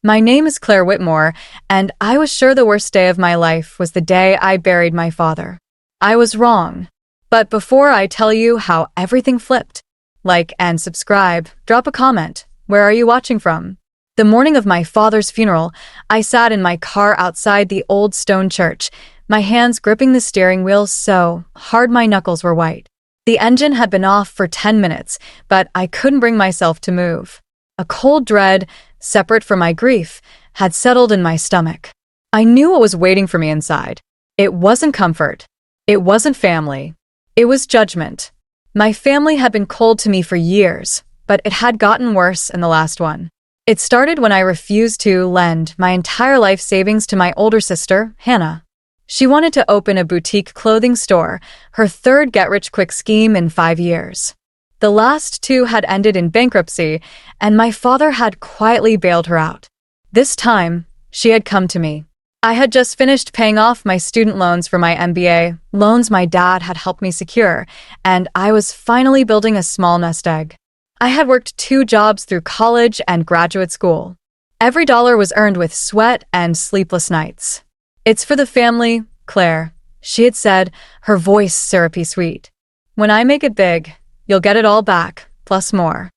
My name is Claire Whitmore, and I was sure the worst day of my life was the day I buried my father. I was wrong. But before I tell you how everything flipped, like and subscribe, drop a comment. Where are you watching from? The morning of my father's funeral, I sat in my car outside the old stone church, my hands gripping the steering wheel so hard my knuckles were white. The engine had been off for 10 minutes, but I couldn't bring myself to move. A cold dread, separate from my grief, had settled in my stomach. I knew what was waiting for me inside. It wasn't comfort. It wasn't family. It was judgment. My family had been cold to me for years, but it had gotten worse in the last one. It started when I refused to lend my entire life savings to my older sister, Hannah. She wanted to open a boutique clothing store, her third get-rich-quick scheme in 5 years. The last 2 had ended in bankruptcy, and my father had quietly bailed her out. This time, she had come to me. I had just finished paying off my student loans for my MBA, loans my dad had helped me secure, and I was finally building a small nest egg. I had worked 2 jobs through college and graduate school. Every dollar was earned with sweat and sleepless nights. "It's for the family, Claire," she had said, her voice syrupy sweet. "When I make it big, you'll get it all back, plus more."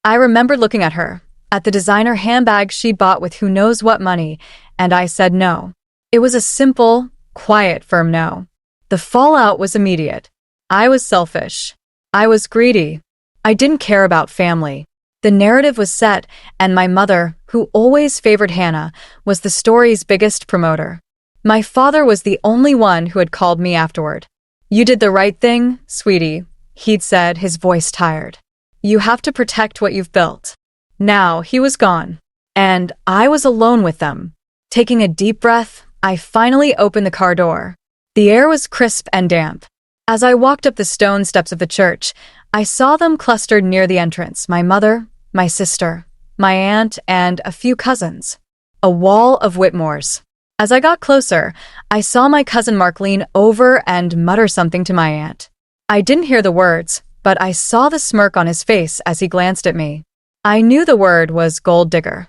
I remembered looking at her, at the designer handbag she'd bought with who knows what money, and I said no. It was a simple, quiet, firm no. The fallout was immediate. I was selfish. I was greedy. I didn't care about family. The narrative was set, and my mother, who always favored Hannah, was the story's biggest promoter. My father was the only one who had called me afterward. "You did the right thing, sweetie," he'd said, his voice tired. "You have to protect what you've built." Now he was gone, and I was alone with them. Taking a deep breath, I finally opened the car door. The air was crisp and damp. As I walked up the stone steps of the church, I saw them clustered near the entrance, my mother, my sister, my aunt, and a few cousins. A wall of Whitmores. As I got closer, I saw my cousin Mark lean over and mutter something to my aunt. I didn't hear the words, but I saw the smirk on his face as he glanced at me. I knew the word was gold digger.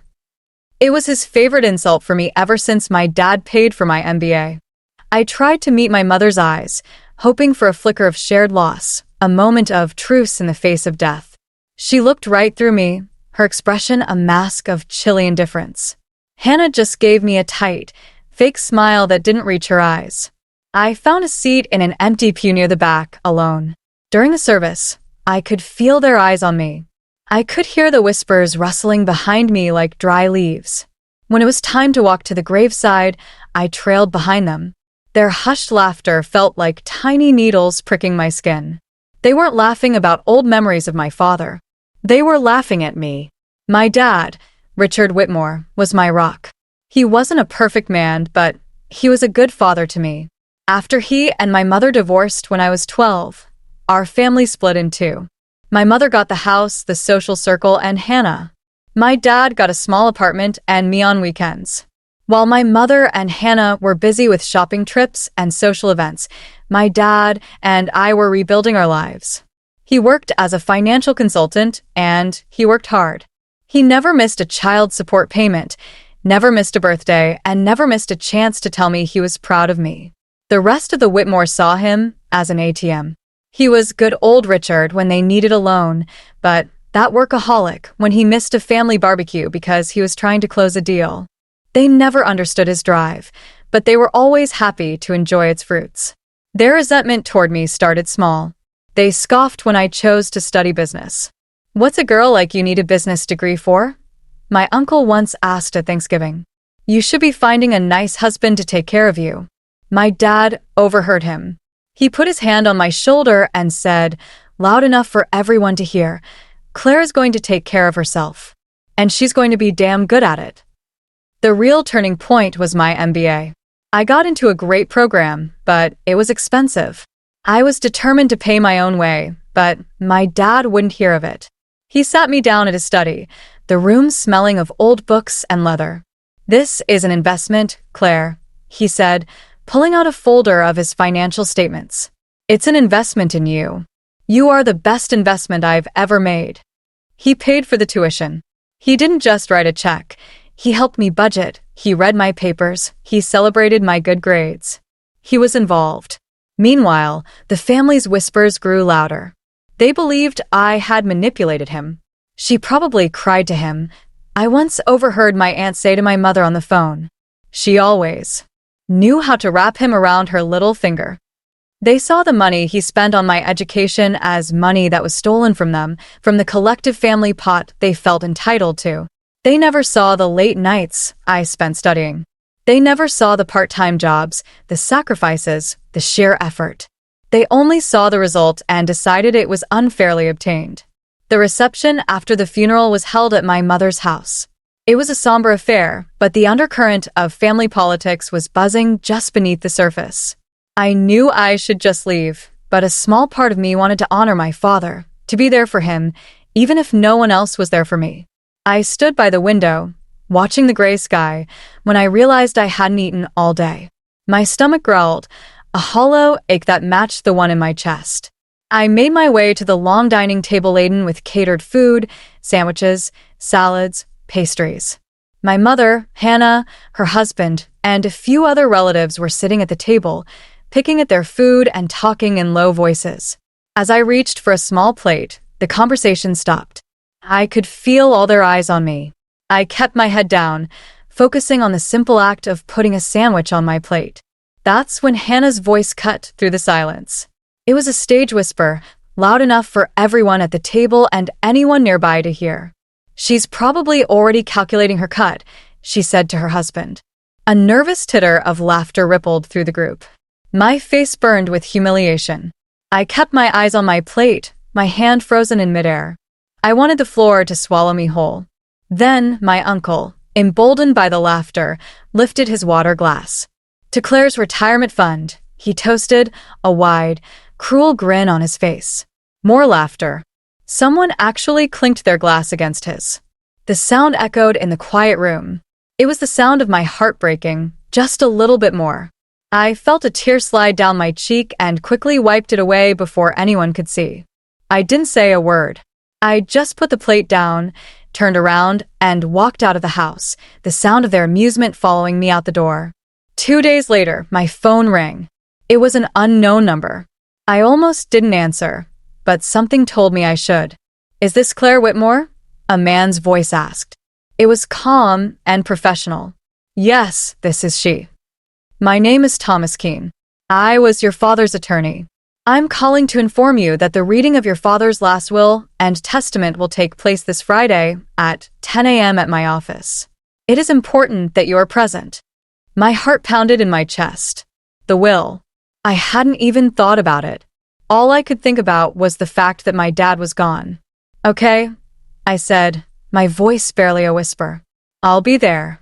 It was his favorite insult for me ever since my dad paid for my MBA. I tried to meet my mother's eyes, hoping for a flicker of shared loss, a moment of truce in the face of death. She looked right through me, her expression a mask of chilly indifference. Hannah just gave me a tight, fake smile that didn't reach her eyes. I found a seat in an empty pew near the back, alone. During the service, I could feel their eyes on me. I could hear the whispers rustling behind me like dry leaves. When it was time to walk to the graveside, I trailed behind them. Their hushed laughter felt like tiny needles pricking my skin. They weren't laughing about old memories of my father. They were laughing at me. My dad, Richard Whitmore, was my rock. He wasn't a perfect man, but he was a good father to me. After he and my mother divorced when I was 12, our family split in 2. My mother got the house, the social circle, and Hannah. My dad got a small apartment and me on weekends. While my mother and Hannah were busy with shopping trips and social events, my dad and I were rebuilding our lives. He worked as a financial consultant, and he worked hard. He never missed a child support payment, never missed a birthday, and never missed a chance to tell me he was proud of me. The rest of the Whitmores saw him as an ATM. He was good old Richard when they needed a loan, but that workaholic when he missed a family barbecue because he was trying to close a deal. They never understood his drive, but they were always happy to enjoy its fruits. Their resentment toward me started small. They scoffed when I chose to study business. "What's a girl like you need a business degree for?" my uncle once asked at Thanksgiving. "You should be finding a nice husband to take care of you." My dad overheard him. He put his hand on my shoulder and said, loud enough for everyone to hear, "Claire's going to take care of herself. And she's going to be damn good at it." The real turning point was my MBA. I got into a great program, but it was expensive. I was determined to pay my own way, but my dad wouldn't hear of it. He sat me down at his study, the room smelling of old books and leather. "This is an investment, Claire," he said, pulling out a folder of his financial statements. "It's an investment in you. You are the best investment I've ever made." He paid for the tuition. He didn't just write a check. He helped me budget, he read my papers, he celebrated my good grades. He was involved. Meanwhile, the family's whispers grew louder. They believed I had manipulated him. She probably cried to him. I once overheard my aunt say to my mother on the phone, "She always knew how to wrap him around her little finger." They saw the money he spent on my education as money that was stolen from them, from the collective family pot they felt entitled to. They never saw the late nights I spent studying. They never saw the part-time jobs, the sacrifices, the sheer effort. They only saw the result and decided it was unfairly obtained. The reception after the funeral was held at my mother's house. It was a somber affair, but the undercurrent of family politics was buzzing just beneath the surface. I knew I should just leave, but a small part of me wanted to honor my father, to be there for him, even if no one else was there for me. I stood by the window, watching the gray sky, when I realized I hadn't eaten all day. My stomach growled, a hollow ache that matched the one in my chest. I made my way to the long dining table laden with catered food, sandwiches, salads, pastries. My mother, Hannah, her husband, and a few other relatives were sitting at the table, picking at their food and talking in low voices. As I reached for a small plate, the conversation stopped. I could feel all their eyes on me. I kept my head down, focusing on the simple act of putting a sandwich on my plate. That's when Hannah's voice cut through the silence. It was a stage whisper, loud enough for everyone at the table and anyone nearby to hear. "She's probably already calculating her cut," she said to her husband. A nervous titter of laughter rippled through the group. My face burned with humiliation. I kept my eyes on my plate, my hand frozen in midair. I wanted the floor to swallow me whole. Then my uncle, emboldened by the laughter, lifted his water glass. "To Claire's retirement fund," he toasted, a wide, cruel grin on his face. More laughter. Someone actually clinked their glass against his. The sound echoed in the quiet room. It was the sound of my heart breaking, just a little bit more. I felt a tear slide down my cheek and quickly wiped it away before anyone could see. I didn't say a word. I just put the plate down, turned around, and walked out of the house, the sound of their amusement following me out the door. 2 days later, my phone rang. It was an unknown number. I almost didn't answer, but something told me I should. "Is this Claire Whitmore?" a man's voice asked. It was calm and professional. "Yes, this is she. My name is Thomas Keene. I was your father's attorney. I'm calling to inform you that the reading of your father's last will and testament will take place this Friday at 10 a.m. at my office. It is important that you are present." My heart pounded in my chest. The will. I hadn't even thought about it. All I could think about was the fact that my dad was gone. "Okay," I said, my voice barely a whisper. "I'll be there."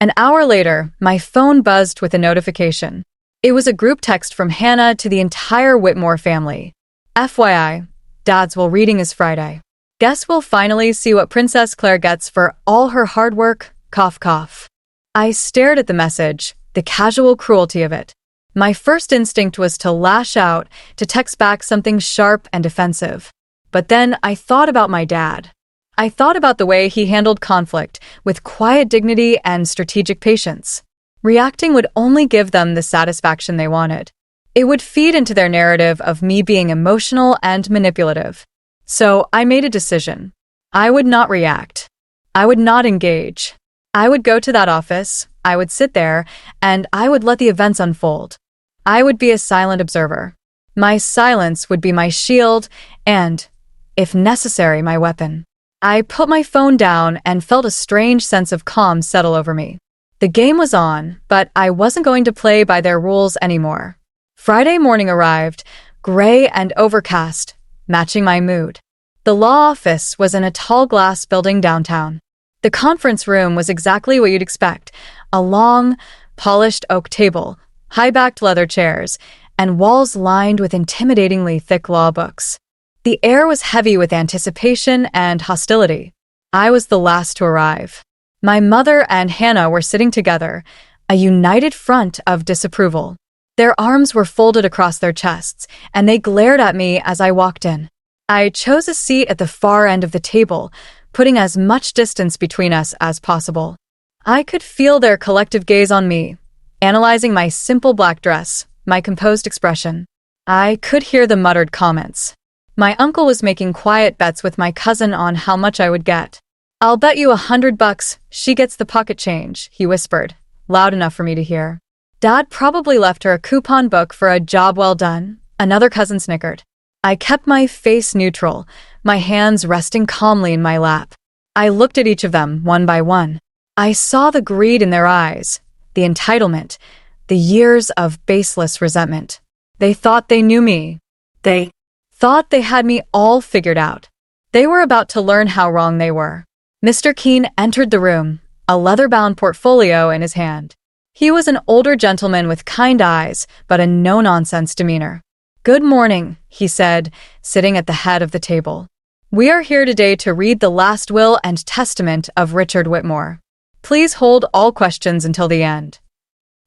An hour later, my phone buzzed with a notification. It was a group text from Hannah to the entire Whitmore family. "FYI, Dad's will reading is Friday. Guess we'll finally see what Princess Claire gets for all her hard work, cough cough." I stared at the message, the casual cruelty of it. My first instinct was to lash out, to text back something sharp and offensive. But then I thought about my dad. I thought about the way he handled conflict with quiet dignity and strategic patience. Reacting would only give them the satisfaction they wanted. It would feed into their narrative of me being emotional and manipulative. So I made a decision. I would not react. I would not engage. I would go to that office, I would sit there, and I would let the events unfold. I would be a silent observer. My silence would be my shield and, if necessary, my weapon. I put my phone down and felt a strange sense of calm settle over me. The game was on, but I wasn't going to play by their rules anymore. Friday morning arrived, gray and overcast, matching my mood. The law office was in a tall glass building downtown. The conference room was exactly what you'd expect: a long, polished oak table, high-backed leather chairs, and walls lined with intimidatingly thick law books. The air was heavy with anticipation and hostility. I was the last to arrive. My mother and Hannah were sitting together, a united front of disapproval. Their arms were folded across their chests, and they glared at me as I walked in. I chose a seat at the far end of the table, putting as much distance between us as possible. I could feel their collective gaze on me, analyzing my simple black dress, my composed expression. I could hear the muttered comments. My uncle was making quiet bets with my cousin on how much I would get. "I'll bet you $100 she gets the pocket change," he whispered, loud enough for me to hear. "Dad probably left her a coupon book for a job well done," another cousin snickered. I kept my face neutral, my hands resting calmly in my lap. I looked at each of them one by one. I saw the greed in their eyes, the entitlement, the years of baseless resentment. They thought they knew me. They thought they had me all figured out. They were about to learn how wrong they were. Mr. Keene entered the room, a leather-bound portfolio in his hand. He was an older gentleman with kind eyes, but a no-nonsense demeanor. "Good morning," he said, sitting at the head of the table. "We are here today to read the last will and testament of Richard Whitmore. Please hold all questions until the end."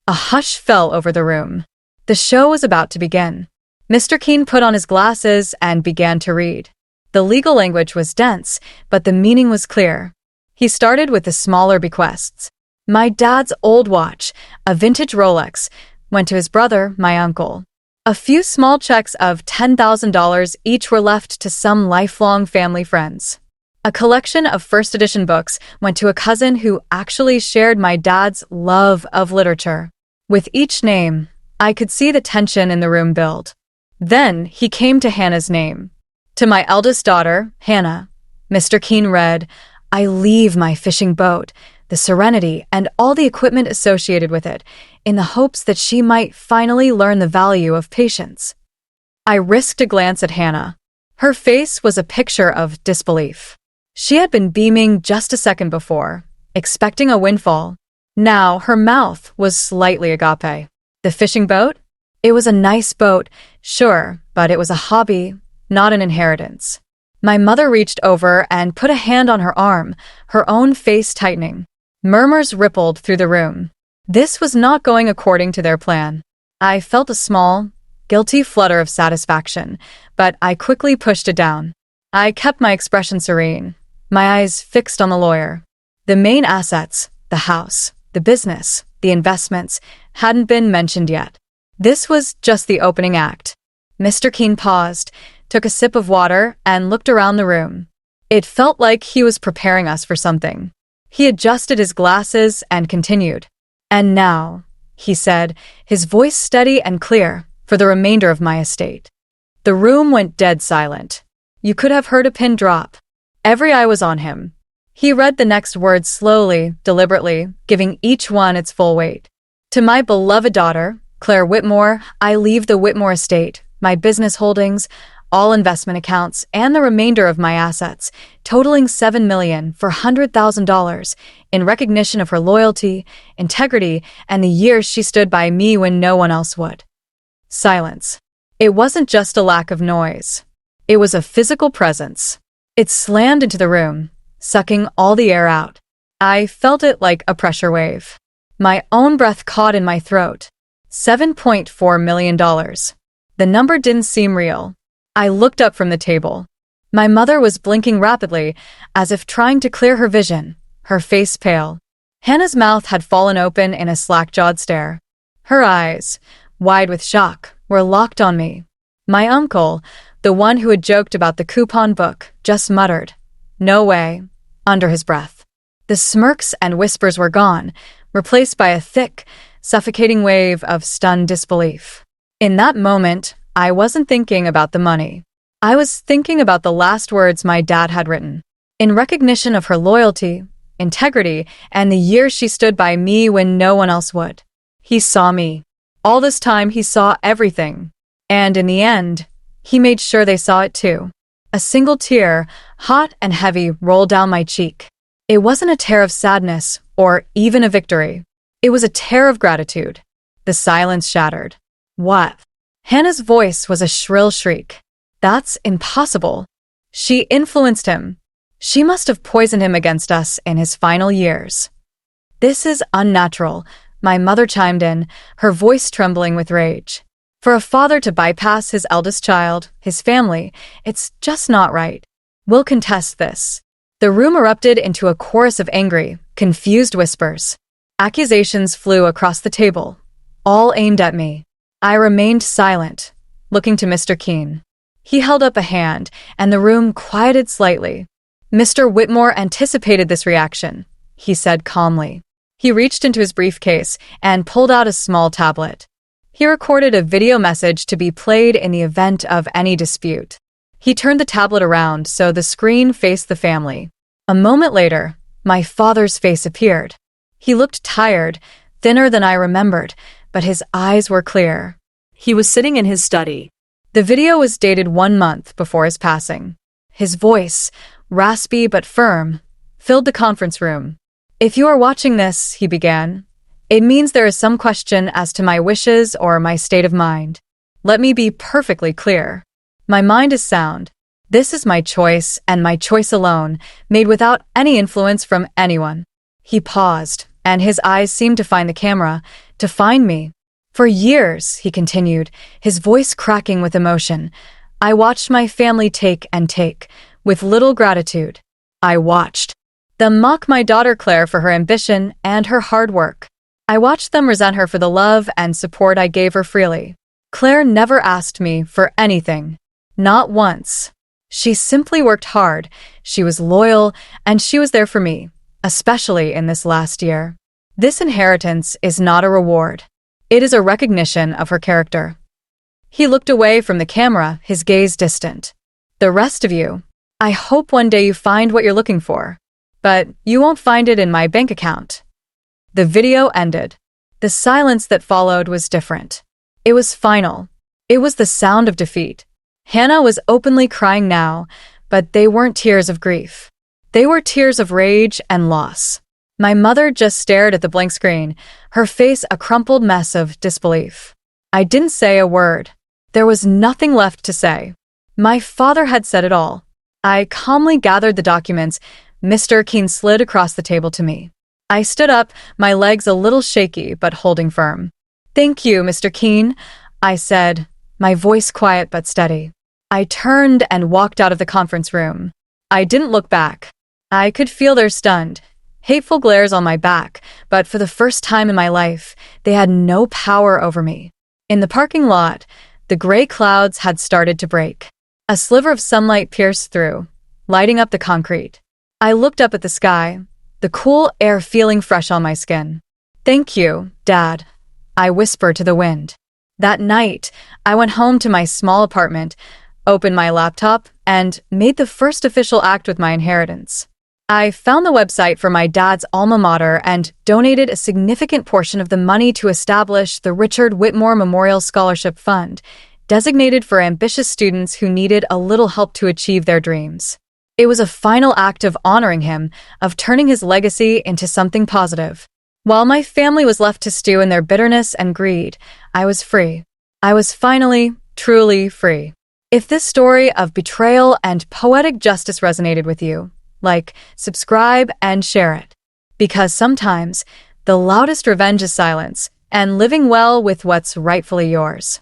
A hush fell over the room. The show was about to begin. Mr. Keene put on his glasses and began to read. The legal language was dense, but the meaning was clear. He started with the smaller bequests. My dad's old watch, a vintage Rolex, went to his brother, my uncle. A few small checks of $10,000 each were left to some lifelong family friends. A collection of first edition books went to a cousin who actually shared my dad's love of literature. With each name, I could see the tension in the room build. Then he came to Hannah's name. To my eldest daughter, Hannah, Mr. Keene read, "I leave my fishing boat, the Serenity, and all the equipment associated with it, in the hopes that she might finally learn the value of patience." I risked a glance at Hannah. Her face was a picture of disbelief. She had been beaming just a second before, expecting a windfall. Now her mouth was slightly agape. The fishing boat? It was a nice boat, sure, but it was a hobby, not an inheritance. My mother reached over and put a hand on her arm, her own face tightening. Murmurs rippled through the room. This was not going according to their plan. I felt a small, guilty flutter of satisfaction, but I quickly pushed it down. I kept my expression serene, my eyes fixed on the lawyer. The main assets, the house, the business, the investments, hadn't been mentioned yet. This was just the opening act. Mr. Keene paused, took a sip of water, and looked around the room. It felt like he was preparing us for something. He adjusted his glasses and continued. "And now," he said, his voice steady and clear, "for the remainder of my estate." The room went dead silent. You could have heard a pin drop. Every eye was on him. He read the next words slowly, deliberately, giving each one its full weight. "To my beloved daughter, Claire Whitmore, I leave the Whitmore estate, my business holdings, all investment accounts, and the remainder of my assets, totaling $7,400,000, in recognition of her loyalty, integrity, and the years she stood by me when no one else would." Silence. It wasn't just a lack of noise. It was a physical presence. It slammed into the room, sucking all the air out. I felt it like a pressure wave. My own breath caught in my throat. $7.4 million. The number didn't seem real. I looked up from the table. My mother was blinking rapidly, as if trying to clear her vision, her face pale. Hannah's mouth had fallen open in a slack-jawed stare. Her eyes, wide with shock, were locked on me. My uncle, the one who had joked about the coupon book, just muttered, "No way," under his breath. The smirks and whispers were gone, replaced by a thick, suffocating wave of stunned disbelief. In that moment, I wasn't thinking about the money. I was thinking about the last words my dad had written. In recognition of her loyalty, integrity, and the years she stood by me when no one else would. He saw me. All this time he saw everything. And in the end, he made sure they saw it too. A single tear, hot and heavy, rolled down my cheek. It wasn't a tear of sadness or even a victory. It was a tear of gratitude. The silence shattered. "What?" Hannah's voice was a shrill shriek. "That's impossible. She influenced him. She must have poisoned him against us in his final years." "This is unnatural," my mother chimed in, her voice trembling with rage. "For a father to bypass his eldest child, his family, it's just not right. We'll contest this." The room erupted into a chorus of angry, Confused whispers. Accusations flew across the table, all aimed at me. I remained silent, looking to Mr. Keene. He held up a hand, and the room quieted slightly. Mr. Whitmore anticipated this reaction, he said calmly. He reached into his briefcase and pulled out a small tablet. He recorded a video message to be played in the event of any dispute. He turned the tablet around so the screen faced the family. A moment later, my father's face appeared. He looked tired, thinner than I remembered, but his eyes were clear. He was sitting in his study. The video was dated 1 month before his passing. His voice, raspy but firm, filled the conference room. "If you are watching this," he began, "it means there is some question as to my wishes or my state of mind. Let me be perfectly clear. My mind is sound. This is my choice, and my choice alone, made without any influence from anyone." He paused, and his eyes seemed to find the camera, to find me. "For years," he continued, his voice cracking with emotion, "I watched my family take and take, with little gratitude. I watched them mock my daughter Claire for her ambition and her hard work. I watched them resent her for the love and support I gave her freely. Claire never asked me for anything. Not once. She simply worked hard, she was loyal, and she was there for me, especially in this last year. This inheritance is not a reward. It is a recognition of her character." He looked away from the camera, his gaze distant. "The rest of you, I hope one day you find what you're looking for. But you won't find it in my bank account." The video ended. The silence that followed was different. It was final. It was the sound of defeat. Hannah was openly crying now, but they weren't tears of grief. They were tears of rage and loss. My mother just stared at the blank screen, her face a crumpled mess of disbelief. I didn't say a word. There was nothing left to say. My father had said it all. I calmly gathered the documents. Mr. Keene slid across the table to me. I stood up, my legs a little shaky but holding firm. "Thank you, Mr. Keene," I said, my voice quiet but steady. I turned and walked out of the conference room. I didn't look back. I could feel their stunned, hateful glares on my back, but for the first time in my life, they had no power over me. In the parking lot, the gray clouds had started to break. A sliver of sunlight pierced through, lighting up the concrete. I looked up at the sky, the cool air feeling fresh on my skin. "Thank you, Dad," I whispered to the wind. That night, I went home to my small apartment, opened my laptop, and made the first official act with my inheritance. I found the website for my dad's alma mater and donated a significant portion of the money to establish the Richard Whitmore Memorial Scholarship Fund, designated for ambitious students who needed a little help to achieve their dreams. It was a final act of honoring him, of turning his legacy into something positive. While my family was left to stew in their bitterness and greed, I was free. I was finally, truly free. If this story of betrayal and poetic justice resonated with you, like, subscribe, and share it. Because sometimes, the loudest revenge is silence, and living well with what's rightfully yours.